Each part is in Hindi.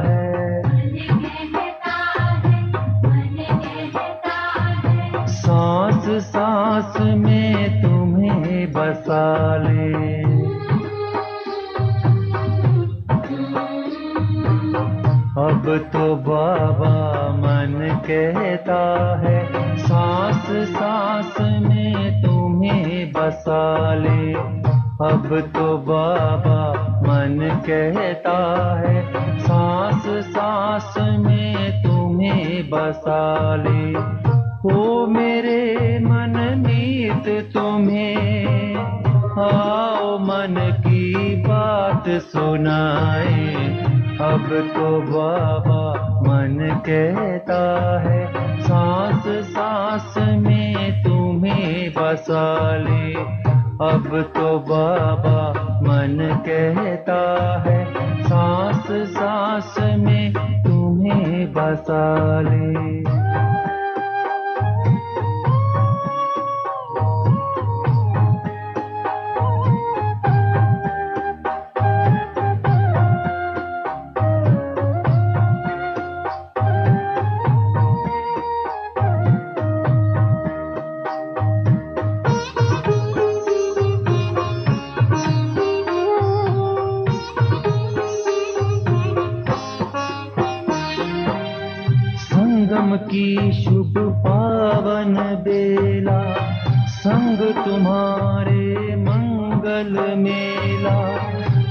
है। सांस सांस में तुम्हें बसा ले। अब तो बाबा मन कहता है, सांस सांस में तुम्हें बसा ले। अब तो बाबा मन कहता है, सांस सांस में तुम्हें बसा ले। ओ मेरे मन मीत तुम्हें आओ मन की बात सुनाए। अब तो बाबा मन कहता है, सांस सांस में तुम्हें बसा ले। अब तो बाबा मन कहता है, सांस सांस में तुम्हें बसा ले। संगम की शुभ पावन बेला, संग तुम्हारे मंगल मेला।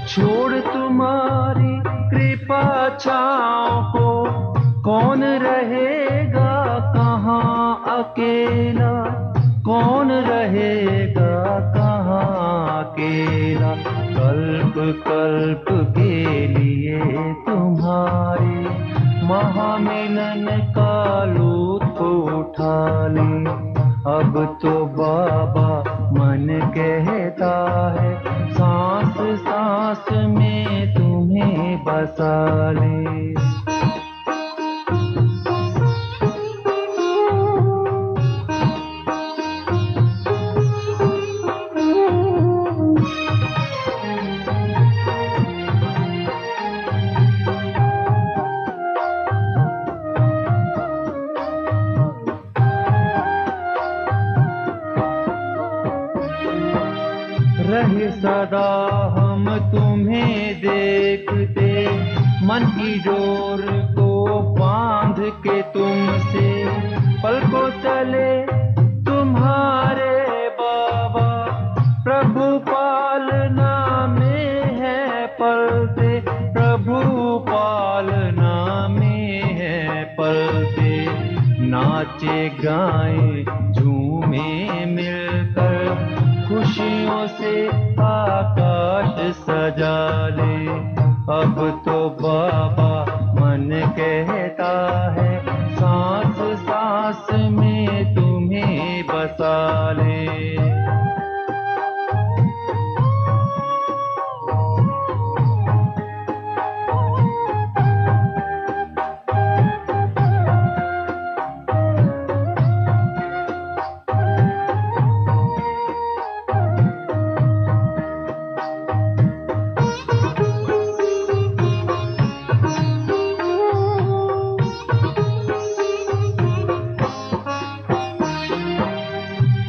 छोड़ तुम्हारी कृपा छाँव को कौन रहेगा कहाँ अकेला। कौन रहेगा कहाँ अकेला। कल्प कल्प के लिए तुम्हारे महामिलन का लुत्फ उठा ले। अब तो बाबा मन कहता है, सांस सांस में तुम्हें बसा ले। रहे सदा हम तुम्हें देखते, मन की डोर को बांध के तुमसे। पलकों चले तुम्हारे बाबा, प्रभु पालना में है पलते। प्रभु पालना में है पलते। नाचे गाए झूमे मिलकर, खुशियों से आकाश सजा ले। अब तो बाबा मन कहता है, सांस सांस में तुम्हें बसा ले।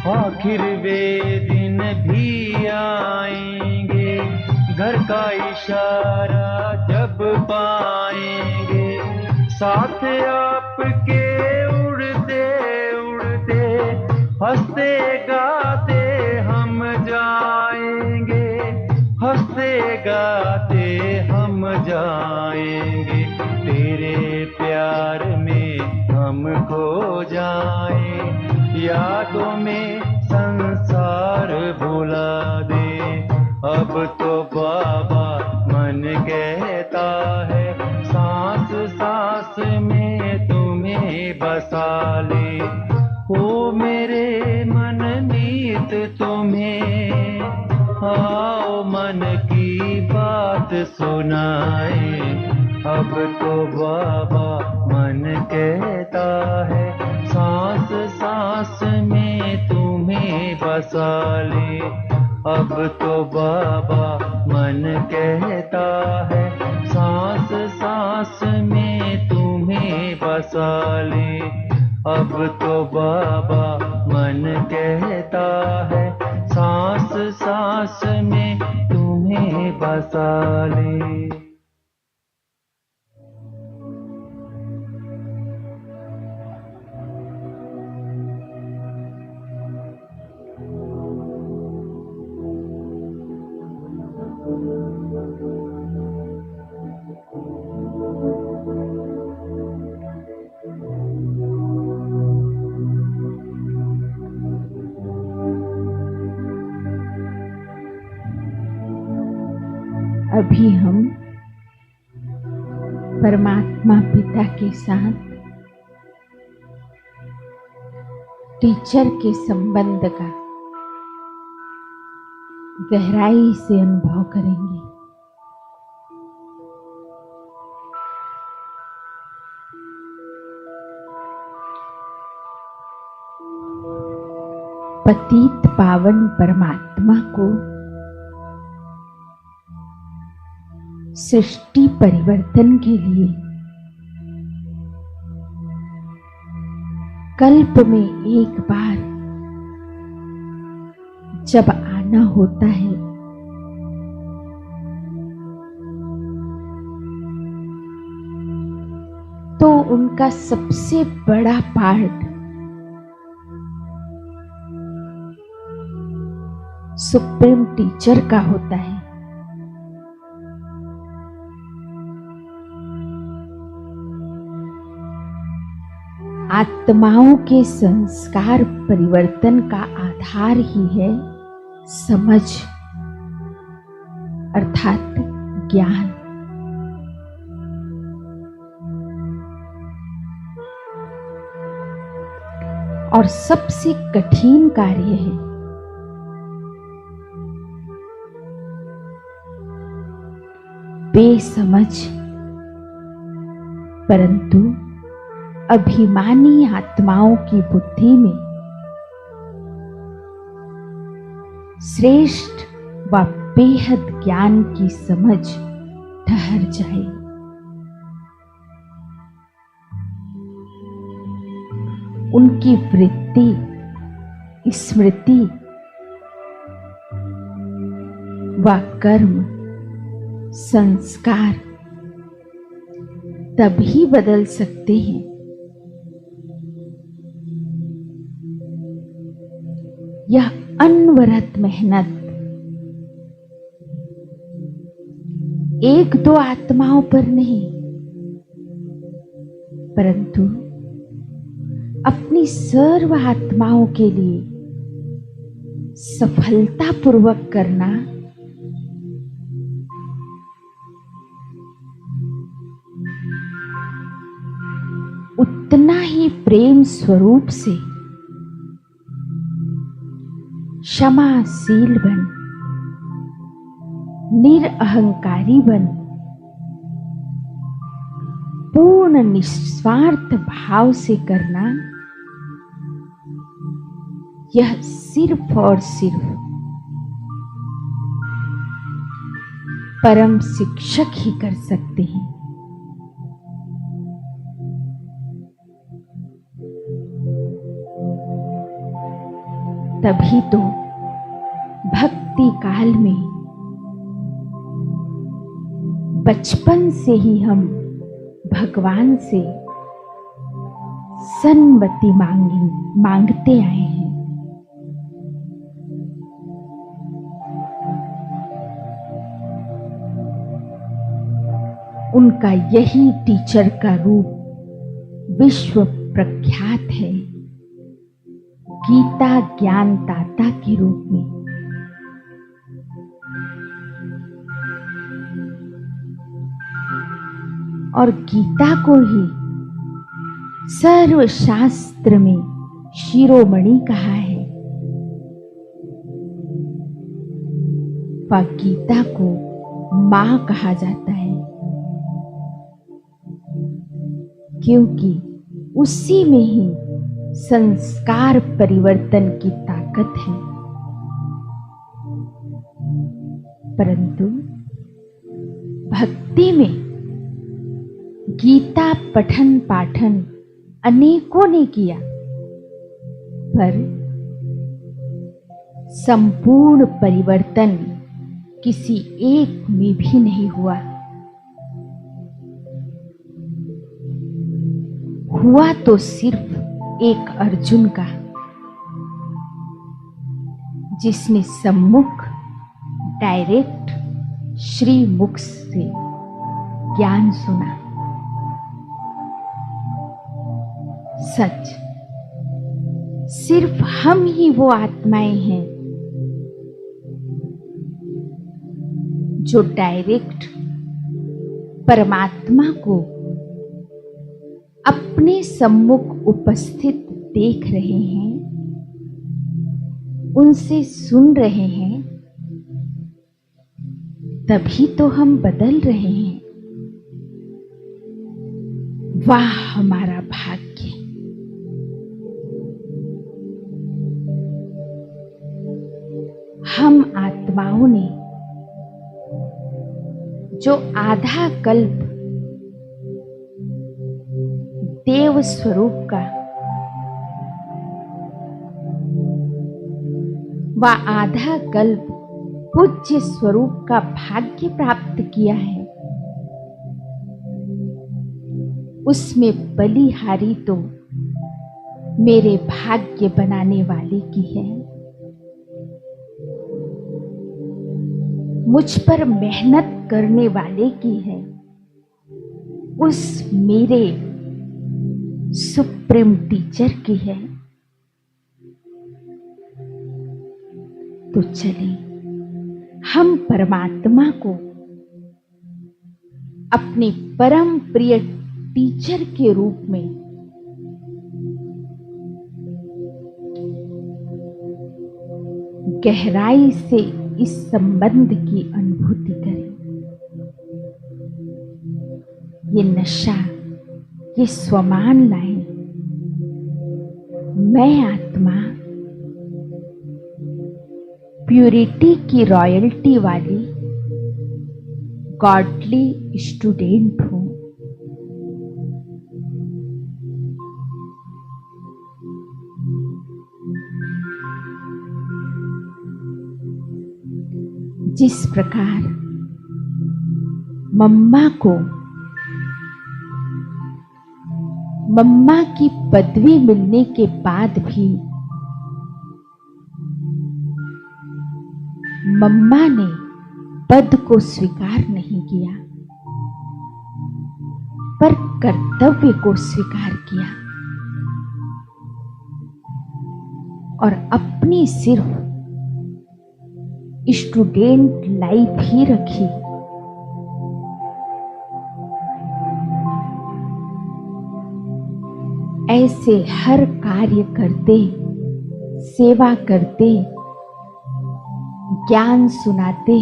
आखिर वे दिन भी आएंगे, घर का इशारा जब पाएंगे। साथ आपके उड़ते उड़ते, हंसते गाते हम जाएंगे। हंसते गाते हम जाएंगे। तेरे प्यार में हम खो जाएं, यादों में संसार भुला दे। अब तो बाबा मन कहता है, सांस सांस में तुम्हें बसा ले। ओ मेरे मन मीत तुम्हें आओ मन की बात सुनाए। अब तो बाबा मन कहता है, सांस सांस में तुम्हें बसा ले। अब तो बाबा मन कहता है, सांस सांस सांस में तुम्हें बसा ले। अब तो बाबा मन कहता है सांस सांस में तुम्हें बसा ले। अभी हम परमात्मा पिता के साथ टीचर के संबंध का गहराई से अनुभव करेंगे। पतित पावन परमात्मा को सृष्टि परिवर्तन के लिए कल्प में एक बार जब आना होता है तो उनका सबसे बड़ा पार्ट सुप्रीम टीचर का होता है। आत्माओं के संस्कार परिवर्तन का आधार ही है समझ अर्थात ज्ञान। और सबसे कठिन कार्य है बेसमझ परंतु अभिमानी आत्माओं की बुद्धि में श्रेष्ठ व बेहद ज्ञान की समझ ठहर जाए। उनकी वृत्ति स्मृति व कर्म संस्कार तभी बदल सकते हैं यह अनवरत मेहनत एक दो आत्माओं पर नहीं परंतु अपनी सर्व आत्माओं के लिए सफलतापूर्वक करना उतना ही प्रेम स्वरूप से क्षमाशील बन निरअहंकारी बन पूर्ण निस्वार्थ भाव से करना यह सिर्फ और सिर्फ परम शिक्षक ही कर सकते हैं। तभी तो भक्ति काल में बचपन से ही हम भगवान से सन्मति मांगते आए हैं। उनका यही टीचर का रूप विश्व प्रख्यात है गीता ज्ञानदाता के रूप में। और गीता को ही सर्वशास्त्र में शिरोमणि कहा है व गीता को मां कहा जाता है क्योंकि उसी में ही संस्कार परिवर्तन की ताकत है। परंतु भक्ति में गीता पठन पाठन अनेकों ने किया, पर संपूर्ण परिवर्तन किसी एक में भी नहीं हुआ। हुआ तो सिर्फ एक अर्जुन का, जिसने सम्मुख डायरेक्ट श्री मुख से ज्ञान सुना। सच, सिर्फ हम ही वो आत्माएं हैं जो डायरेक्ट परमात्मा को अपने सम्मुख उपस्थित देख रहे हैं, उनसे सुन रहे हैं। तभी तो हम बदल रहे हैं। वाह हमारा भाग्य! हम आत्माओं ने जो आधा कल्प देव स्वरूप का व आधा कल्प पूज्य स्वरूप का भाग्य प्राप्त किया है, उसमें बलिहारी तो मेरे भाग्य बनाने वाले की है। मुझ पर मेहनत करने वाले की है, उस मेरे सुप्रीम टीचर की है। तो चले हम परमात्मा को अपने परम प्रिय टीचर के रूप में गहराई से इस संबंध की अनुभूति करें। ये नशा, ये स्वमान लाएं। मैं आत्मा प्यूरिटी की रॉयल्टी वाली गॉडली स्टूडेंट हूं। जिस प्रकार मम्मा की पदवी मिलने के बाद भी मम्मा ने पद को स्वीकार नहीं किया, पर कर्तव्य को स्वीकार किया और अपनी सिर्फ स्टूडेंट लाइफ ही रखी। ऐसे हर कार्य करते, सेवा करते, ज्ञान सुनाते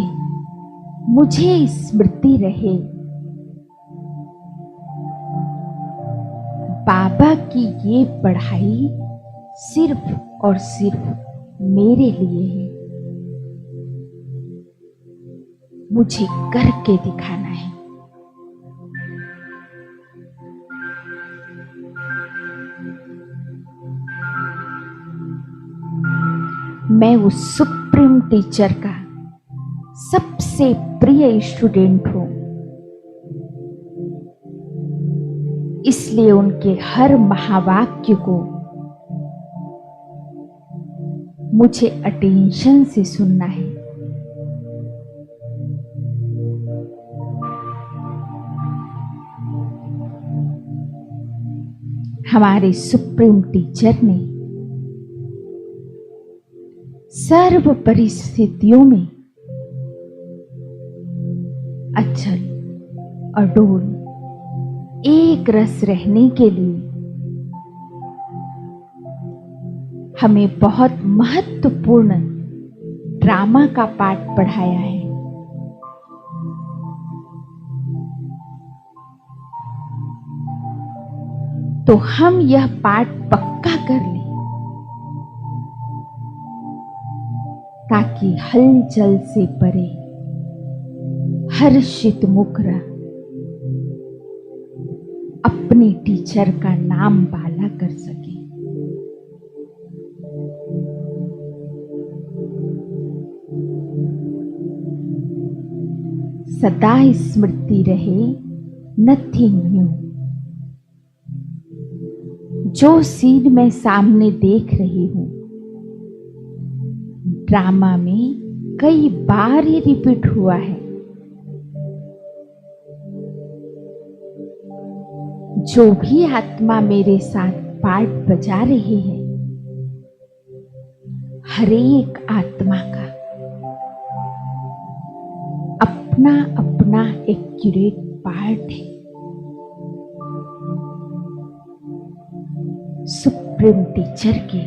मुझे स्मृति रहे, बाबा की ये पढ़ाई सिर्फ और सिर्फ मेरे लिए है। मुझे करके दिखाना है। मैं उस सुप्रीम टीचर का सबसे प्रिय स्टूडेंट हूं, इसलिए उनके हर महावाक्य को मुझे अटेंशन से सुनना है। हमारे सुप्रीम टीचर ने सर्व परिस्थितियों में अचल अडोल एक रस रहने के लिए हमें बहुत महत्वपूर्ण ड्रामा का पाठ पढ़ाया है। तो हम यह पाठ पक्का कर लें ताकि हलचल से परे हर्षित मुख अपने टीचर का नाम बाला कर सके। सदा स्मृति रहे नथिंग न्यू। जो सीन मैं सामने देख रही हूं, ड्रामा में कई बार ही रिपीट हुआ है। जो भी आत्मा मेरे साथ पार्ट बजा रही है, हरेक आत्मा का अपना अपना एक्यूरेट पार्ट है। सुप्रीम टीचर के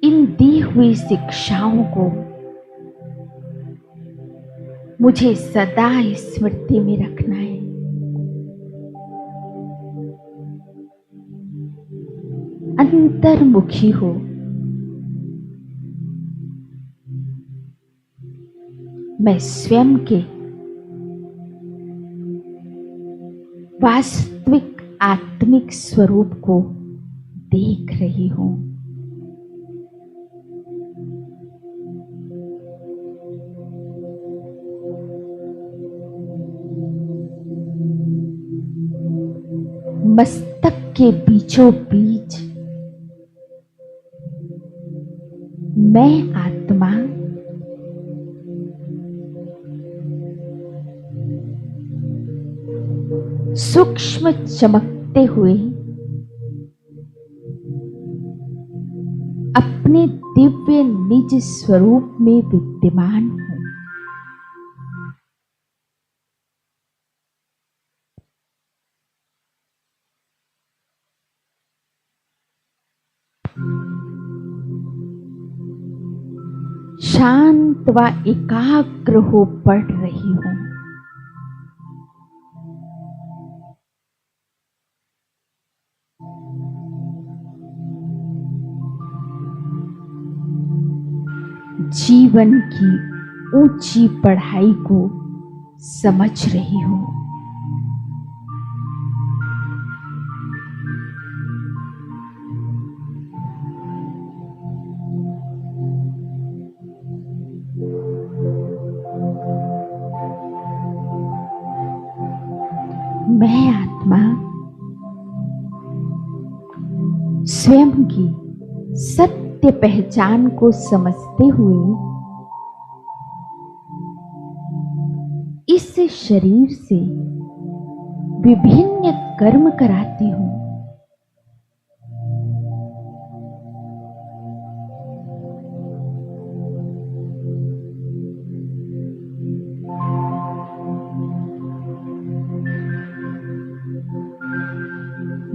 इन दी हुई शिक्षाओं को मुझे सदा स्मृति में रखना है। अंतर्मुखी हो। मैं स्वयं के वास्तविक आत्मिक स्वरूप को देख रही हूं। मस्तक के बीचों बीच मैं आत्मा सूक्ष्म चमकते हुए अपने दिव्य निज स्वरूप में विद्यमान हूं। शांत व एकाग्र हो पढ़ रही हूं। जीवन की ऊंची पढ़ाई को समझ रही हूं। मैं आत्मा स्वयं की सत्य पहचान को समझते हुए इस शरीर से विभिन्न कर्म कराती हूं।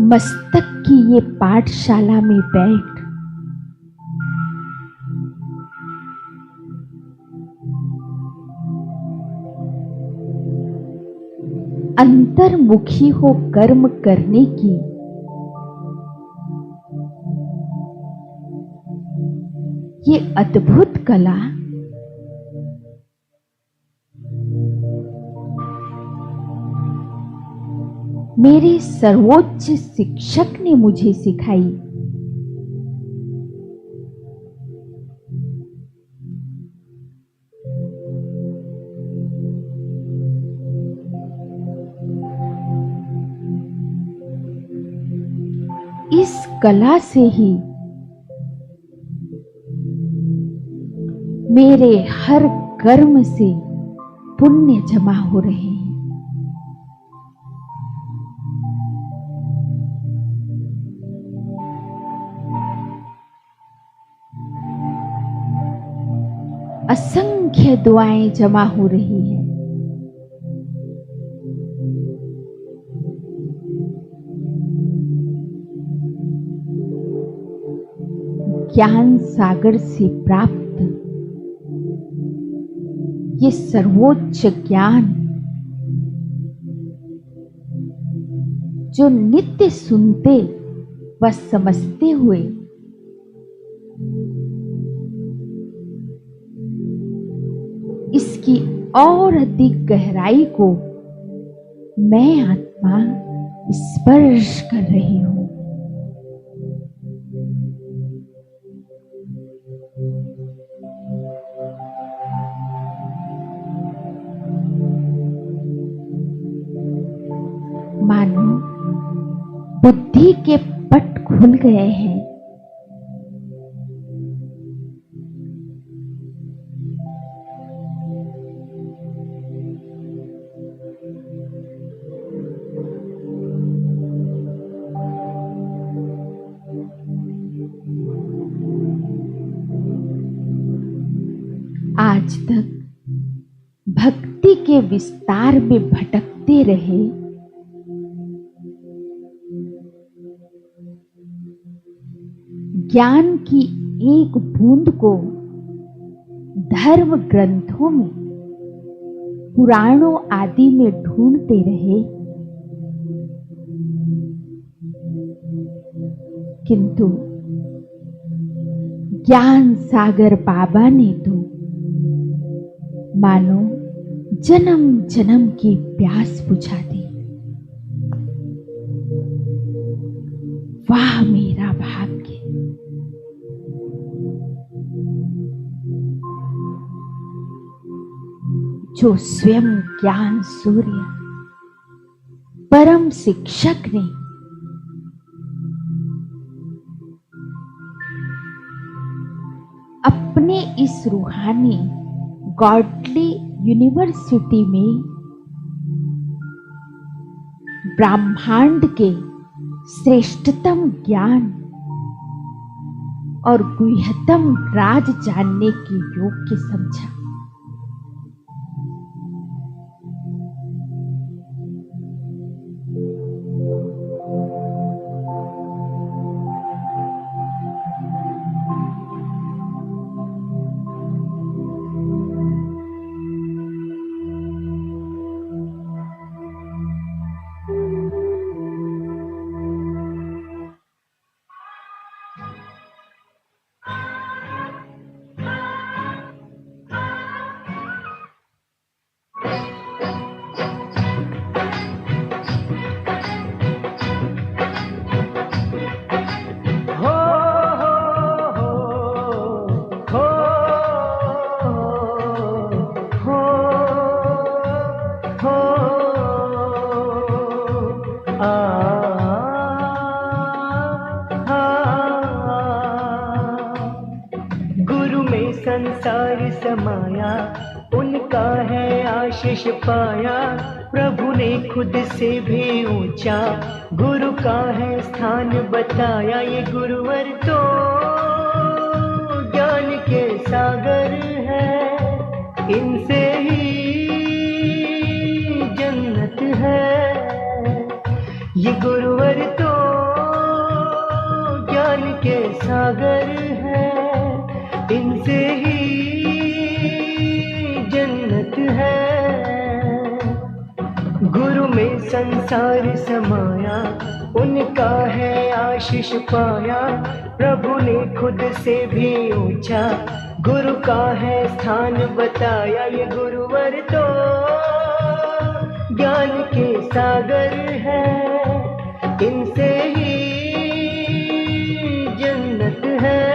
मस्तक की ये पाठशाला में बैठ अंतर्मुखी हो कर्म करने की ये अद्भुत कला मेरे सर्वोच्च शिक्षक ने मुझे सिखाई। इस कला से ही मेरे हर कर्म से पुण्य जमा हो रहे हैं। असंख्य दुआएं जमा हो रही हैं। ज्ञान सागर से प्राप्त ये सर्वोच्च ज्ञान जो नित्य सुनते व समझते हुए इसकी और अधिक गहराई को मैं आत्मा स्पर्श कर रही हूं। मानो बुद्धि के पट खुल गए हैं। आज तक भक्ति के विस्तार में भटकते रहे, ज्ञान की एक बूंद को धर्म ग्रंथों में, पुराणों आदि में ढूंढते रहे, किंतु ज्ञान सागर बाबा ने तो मानो जन्म जन्म की प्यास बुझा दी। वाह मेरा भाग्य! जो स्वयं ज्ञान सूर्य परम शिक्षक ने अपने इस रूहानी गॉडली यूनिवर्सिटी में ब्रह्मांड के श्रेष्ठतम ज्ञान और गुह्यतम राज जानने के योग्य समझा। संसार समाया, उनका है आशीष पाया। प्रभु ने खुद से भी ऊंचा गुरु का है स्थान बताया। ये गुरुवर तो ज्ञान के सागर है, इनसे ही जन्नत है। ये गुरुवर तो ज्ञान के सागर है, इनसे ही जन्नत है। गुरु में संसार समाया, उनका है आशीष पाया। प्रभु ने खुद से भी ऊंचा गुरु का है स्थान बताया। ये गुरुवर तो ज्ञान के सागर है, इनसे ही जन्नत है।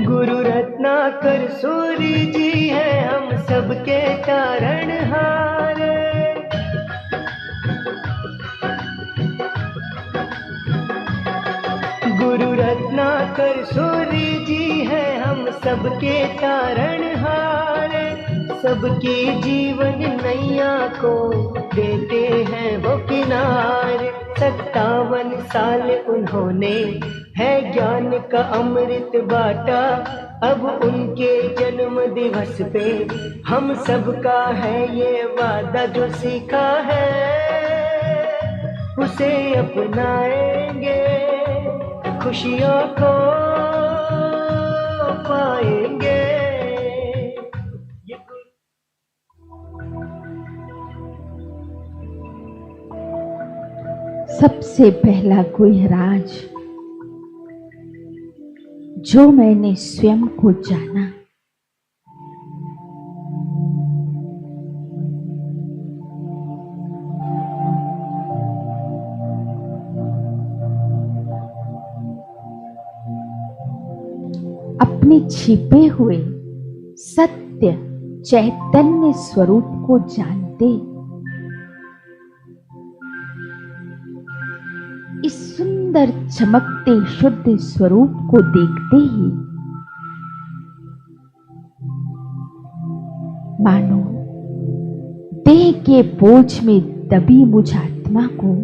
गुरु रत्नाकर सूरी जी है हम सबके तारणहार। गुरु रत्नाकर सूरी जी है हम सबके तारणहार। सबकी जीवन नैया को देते हैं वो किनार। 57 साल उन्होंने है ज्ञान का अमृत बाटा। अब उनके जन्म दिवस पे हम सबका है ये वादा, जो सीखा है उसे अपनाएंगे, खुशियों को पाएंगे। सबसे पहला गुहराज जो मैंने स्वयं को जाना, अपने छिपे हुए सत्य चैतन्य स्वरूप को जानते, इस सुंदर चमकते शुद्ध स्वरूप को देखते ही मानो देह के बोझ में दबी मुझ आत्मा को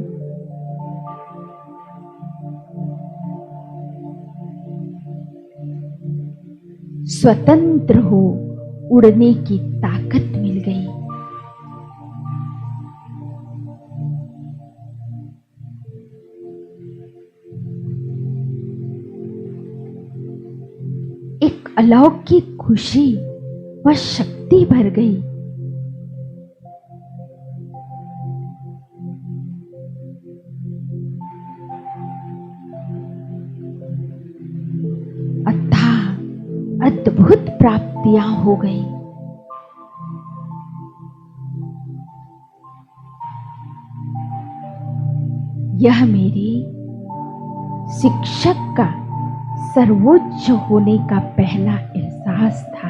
स्वतंत्र हो उड़ने की ताकत मिल गई। एक अलौकिक खुशी व शक्ति भर गई। अथाह अद्भुत प्राप्तियां हो गई। यह मेरे शिक्षक का सर्वोच्च होने का पहला एहसास था।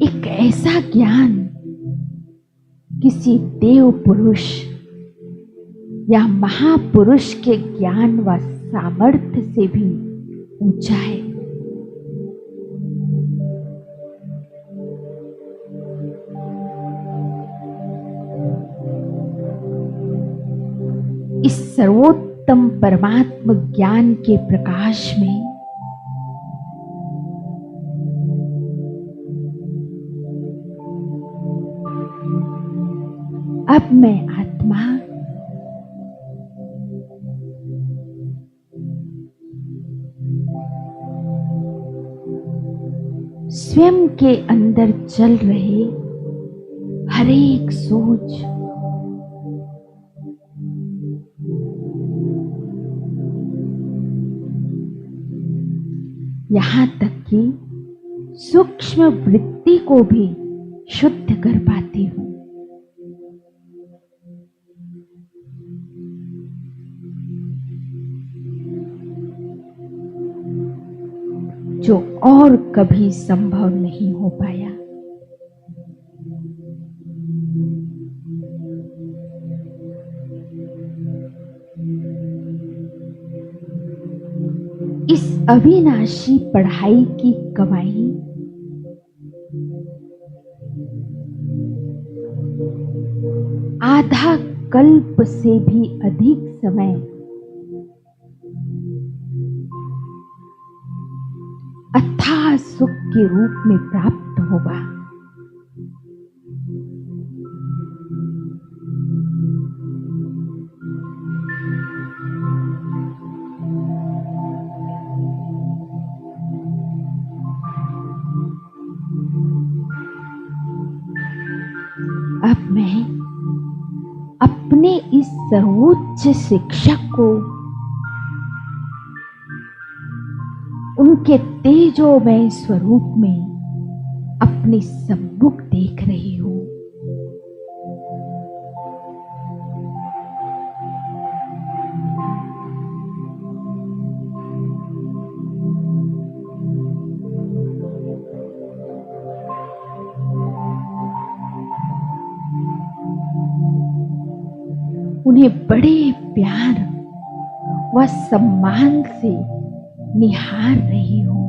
एक ऐसा ज्ञान किसी देव पुरुष या महापुरुष के ज्ञान व सामर्थ्य से भी ऊंचा है। इस सर्वोत्तम परमात्म ज्ञान के प्रकाश में अब मैं आत्मा स्वयं के अंदर चल रहे हर एक सोच, यहाँ तक कि सूक्ष्म वृत्ति को भी शुद्ध कर पाती हूँ। जो और कभी संभव नहीं हो पाया। इस अविनाशी पढ़ाई की कमाई आधा कल्प से भी अधिक समय अथाह सुख के रूप में प्राप्त होगा। अब मैं अपने इस सर्वोच्च शिक्षक को उनके तेजोमय स्वरूप में अपने सम्मुख देख रही हूं। उन्हें बड़े प्यार व सम्मान से निहार रही हूं।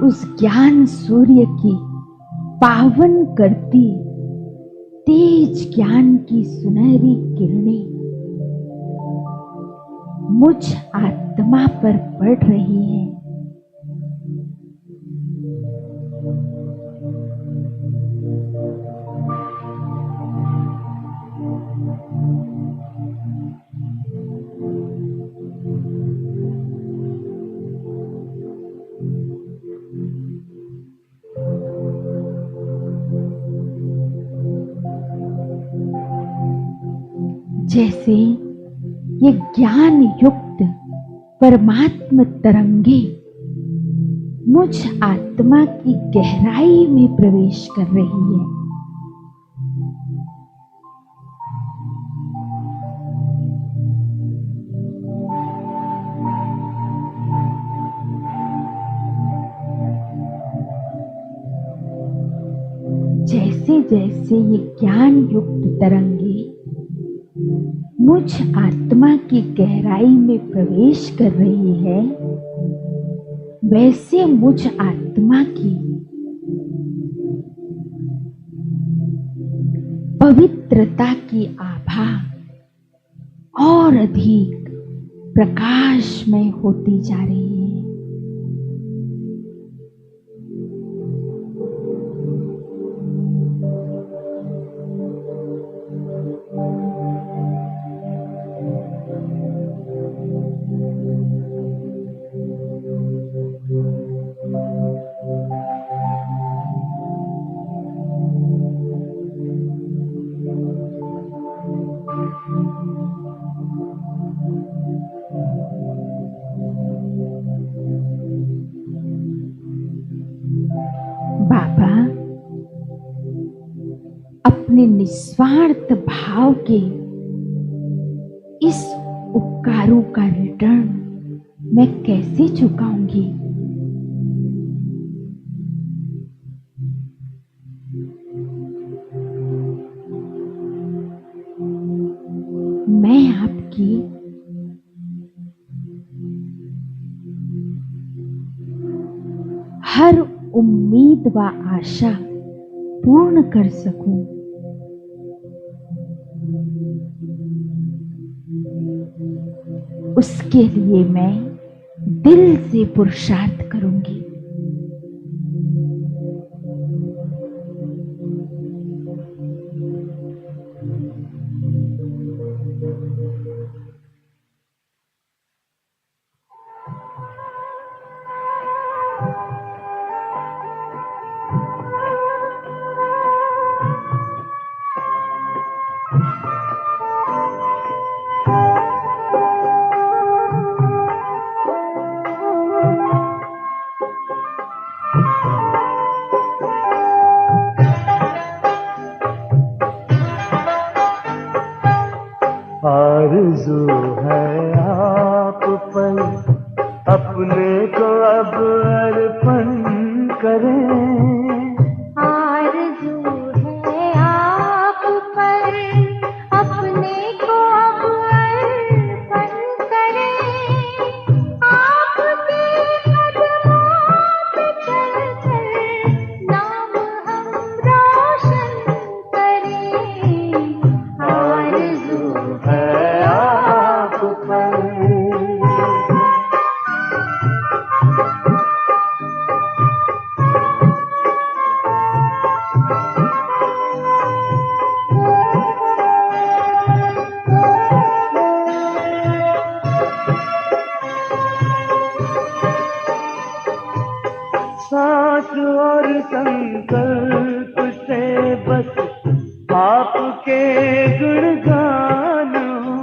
उस ज्ञान सूर्य की पावन करती तेज ज्ञान की सुनहरी किरणें मुझ आत्मा पर पड़ रही है। जैसे ये ज्ञान युक्त परमात्म तरंगे मुझ आत्मा की गहराई में प्रवेश कर रही है। जैसे जैसे ये ज्ञान युक्त तरंगे मुझ आत्मा की गहराई में प्रवेश कर रही है, वैसे मुझ आत्मा की पवित्रता की आभा और अधिक प्रकाशमय होती जा रही है। बाबा अपने निस्वार्थ भाव के इस उपकारों का रिटर्न मैं कैसे चुकाऊंगी? मैं आपकी हर उम्मीद व आशा पूर्ण कर सकूं, उसके लिए मैं दिल से पुरुषार्थ करूंगी। आरज़ू है आप पर अपने को अब अर्पण करें। आरज़ू है आप पर अपने को अब अर्पण करें। आपके कदमों पे चलकर नाम हम रोशन करें। आरज़ू है आप पर सांस और संकल्प से बस आपके गुणगान हो।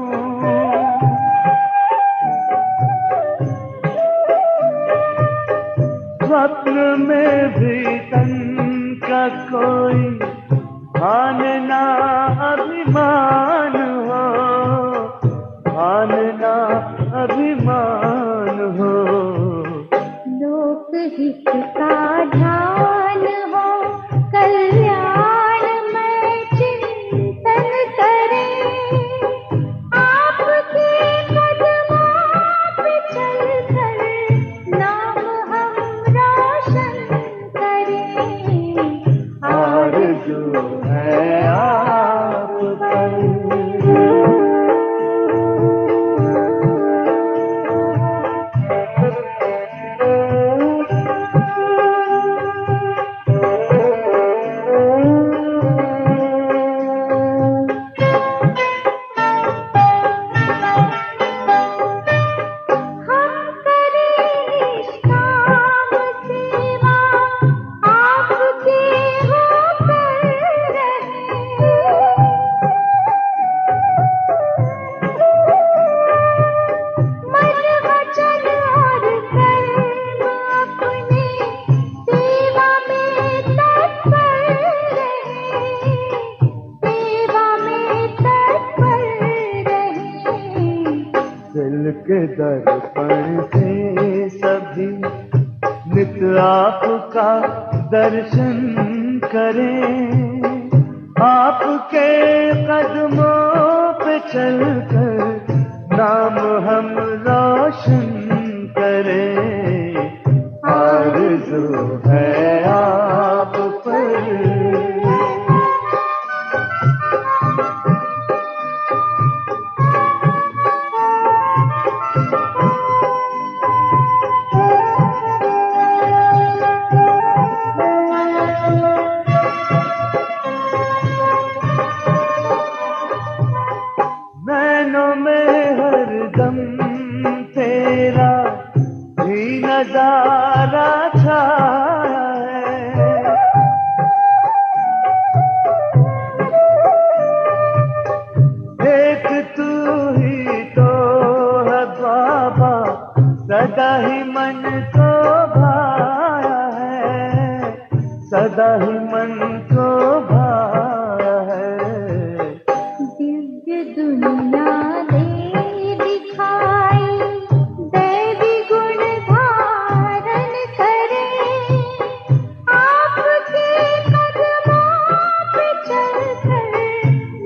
स्वप्न में भी तन का कोई मान ना अभिमान हो। लोकहित का ध्यान हो, कल्याण में चिंतन करें, आपके कदमों पे चलकर नाम हम रोशन करें। आरज़ू है आप पर। के दर्पण से सभी नित आपका दर्शन करें, आपके कदमों पे चलकर नाम हम रोशन करें। आरज़ू है आप पर। नैनों में हरदम तेरा ही नजारा छाया है, एक तू ही तो है बाबा, सदा ही मन को भाया है, सदा ही मन को भाया है। दिव्य दुनिया दे दिखाई, दैवी गुण धारण करें, आपके कदमों पे चलकर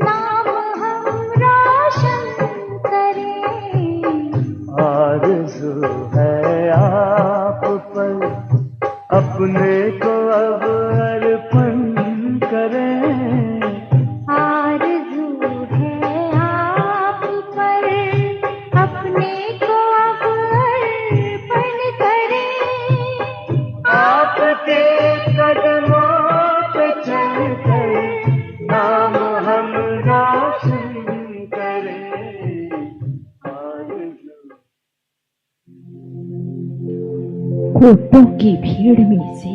नाम हम रोशन करें। आरज़ू है आप पर, अपने को अब अर्पण करें। आरज़ू है आप पर, अपने को अब अर्पण करें, आपके कदमों पे चलकर नाम हम रोशन करें। आरज़ू। होठों की भीड़ में से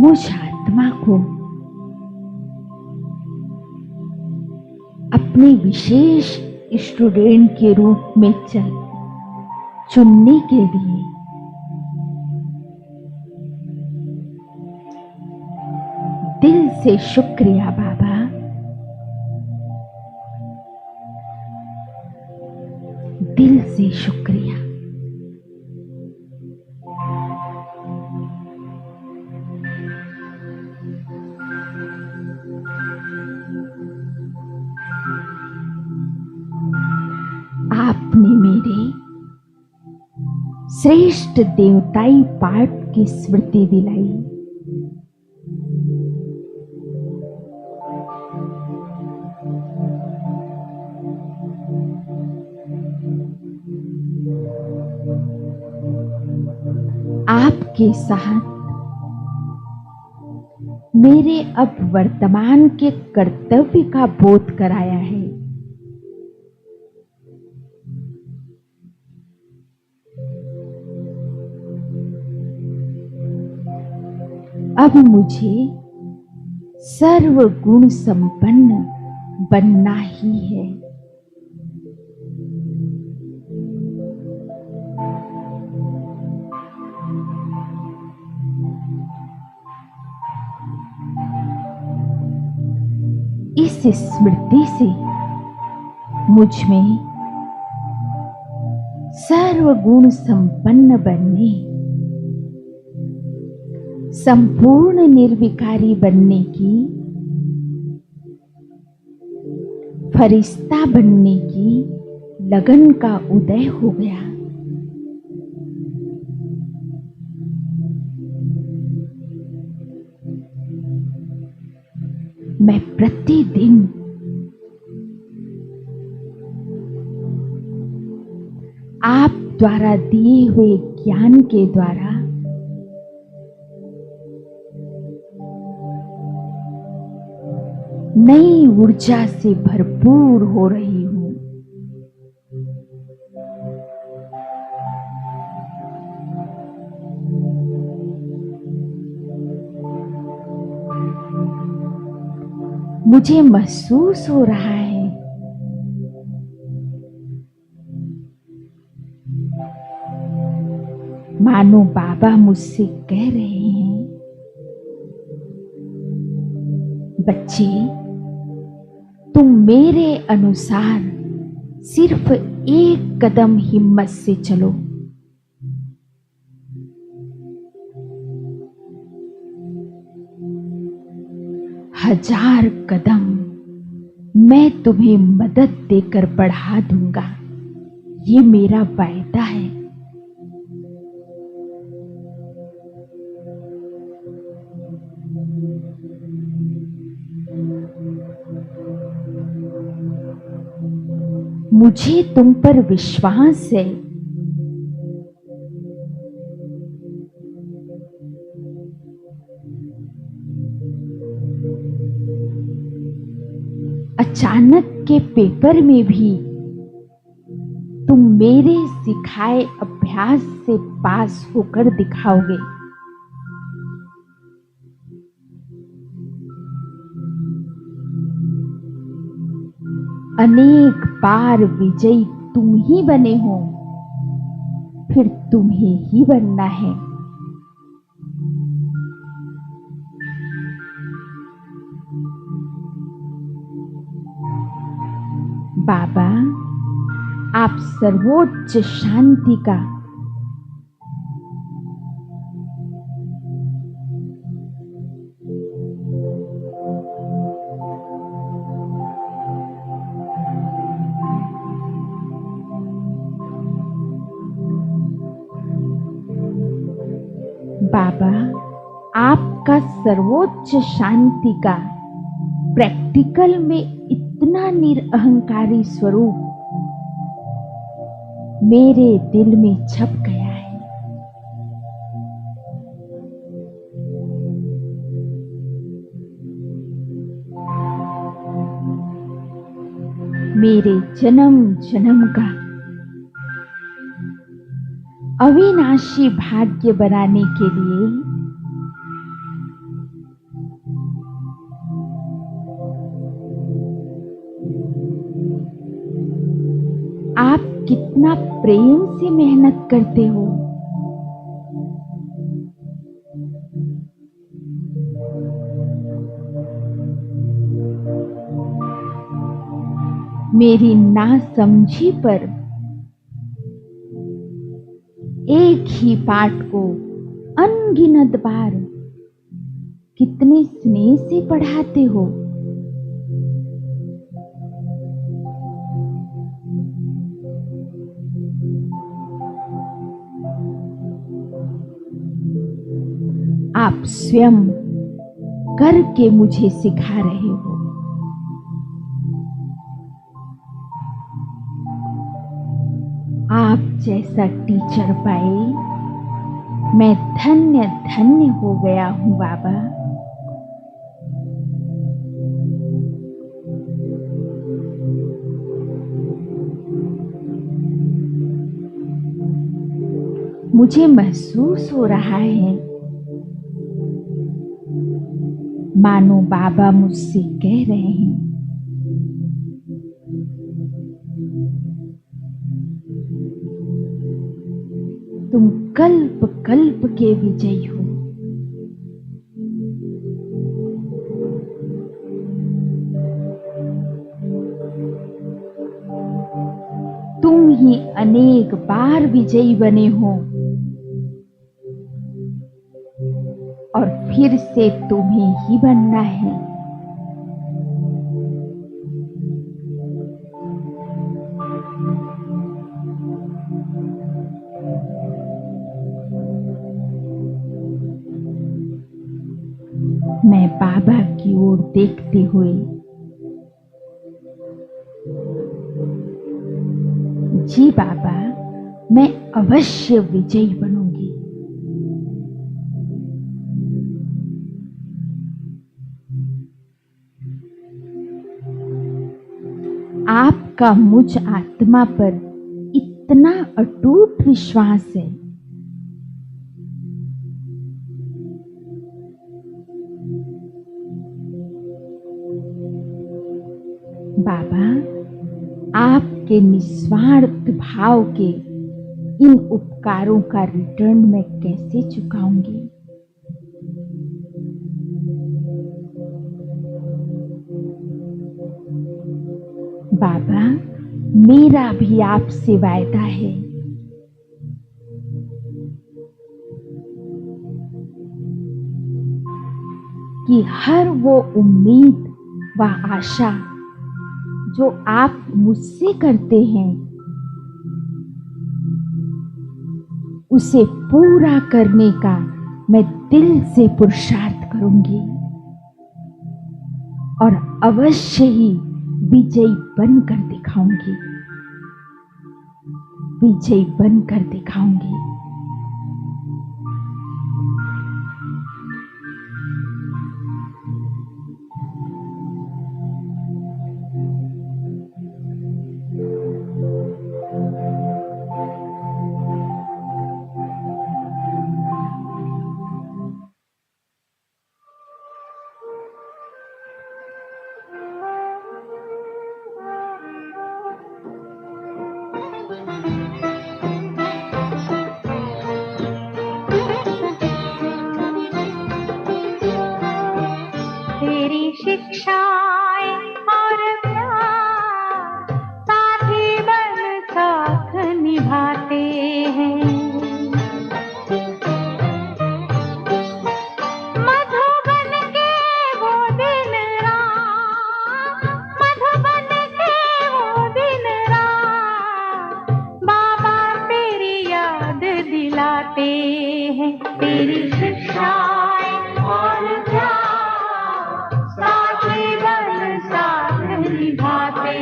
मुझ आत्मा को अपने विशेष स्टूडेंट के रूप में चुनने के लिए दिल से शुक्रिया बाबा। दिल से शुक्रिया। आपने मेरे श्रेष्ठ देवताई पाठ की स्मृति दिलाई। आपके साथ मेरे अब वर्तमान के कर्तव्य का बोध कराया है। अब मुझे सर्वगुण संपन्न बनना ही है। इस स्मृति से मुझ में सर्वगुण संपन्न बनने, संपूर्ण निर्विकारी बनने की, फरिश्ता बनने की लगन का उदय हो गया। मैं प्रतिदिन आप द्वारा दिए हुए ज्ञान के द्वारा नई ऊर्जा से भरपूर हो रही हूं। मुझे महसूस हो रहा है मानो बाबा मुझसे कह रहे हैं, बच्चे, तुम मेरे अनुसार सिर्फ एक कदम हिम्मत से चलो। हजार कदम मैं तुम्हें मदद देकर बढ़ा दूंगा, ये मेरा वायदा है। मुझे तुम पर विश्वास है। अचानक के पेपर में भी तुम मेरे सिखाए अभ्यास से पास होकर दिखाओगे। अनेक बार विजयी तुम ही बने हो, फिर तुम्हें ही बनना है। बाबा, आप सर्वोच्च शांति का बाबा, आपका सर्वोच्च शांति का प्रैक्टिकल में इतना निरअहंकारी स्वरूप मेरे दिल में छप गया है। मेरे जन्म जन्म का अविनाशी भाग्य बनाने के लिए आप कितना प्रेम से मेहनत करते हो। मेरी नासमझी पर एक ही पाठ को अनगिनत बार कितने स्नेह से पढ़ाते हो। आप स्वयं करके मुझे सिखा रहे हो। आप जैसा टीचर पाए मैं धन्य धन्य हो गया हूं बाबा। मुझे महसूस हो रहा है मानो बाबा मुझसे कह रहे हैं, तुम कल्प कल्प के विजयी हो। तुम तुम ही अनेक बार विजयी बने हो और फिर से तुम्हें ही बनना है। मैं बाबा की ओर देखते हुए जी बाबा, मैं अवश्य विजयी बनूंगी। आपका मुझ आत्मा पर इतना अटूट विश्वास है। बाबा, आपके निस्वार्थ भाव के इन उपकारों का रिटर्न मैं कैसे चुकाऊंगी? बाबा, मेरा भी आपसे वायदा है कि हर वो उम्मीद व आशा जो आप मुझसे करते हैं उसे पूरा करने का मैं दिल से पुरुषार्थ करूंगी और अवश्य ही विजयी बनकर दिखाऊंगी, विजयी बनकर दिखाऊंगी। तेरी शिक्षाएं और प्यार साथी बन साथ निभाते हैं। मधुबन के वो दिन रात, मधुबन के वो दिन रात, बाबा तेरी याद दिलाते हैं। तेरी शिक्षाएं और प्यार साथी बन साथ निभाते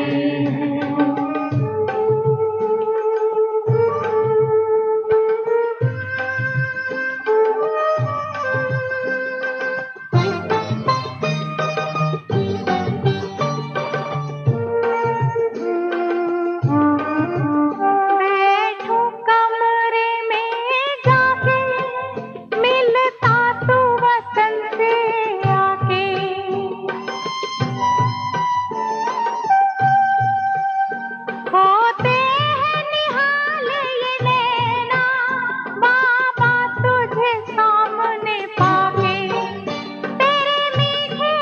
हैं। बैठूं कमरे में जाके, मिलता तू वतन से आके। होते हैं निहाल ये नैना, बाबा तुझे सामने पाके। तेरे मीठे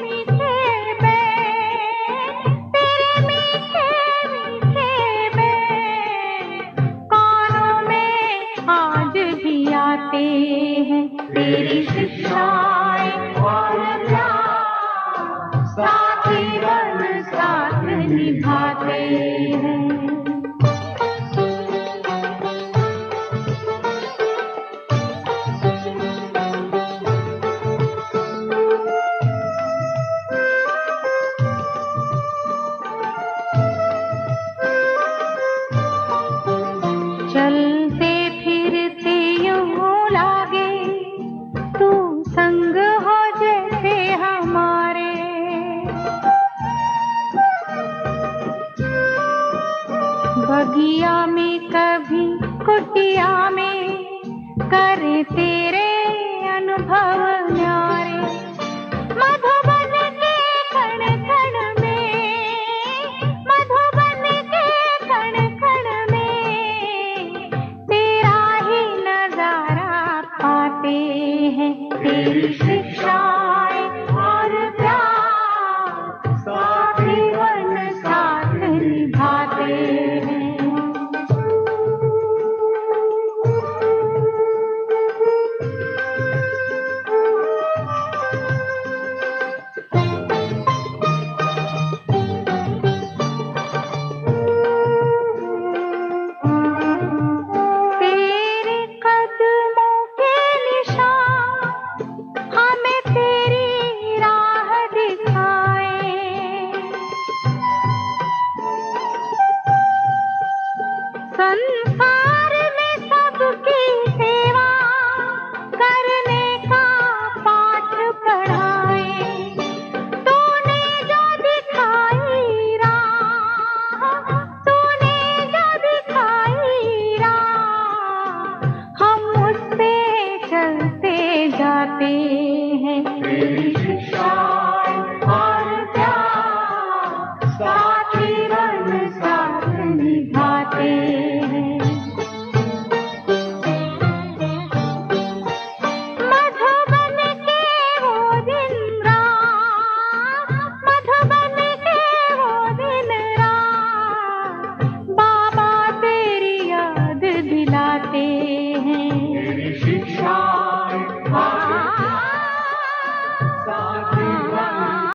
मीठे बैन, तेरे मीठे मीठे बैन कानों में आज भी आते हैं। तेरी शिक्षाएं और प्यार साथी बन साथ निभाते हैं। चलते फिरते यूं लागे तू संग हो जैसे हमारे। बगिया में कभी कुटिया में करे तेरे अनुभव न्यारे। मधुबन के कण कण में, मधुबन के कण कण में तेरा ही नजारा पाते हैं। तेरी शिक्षाएं और प्यार साथी बन साथ निभाते हैं। जाते हैं, तेरी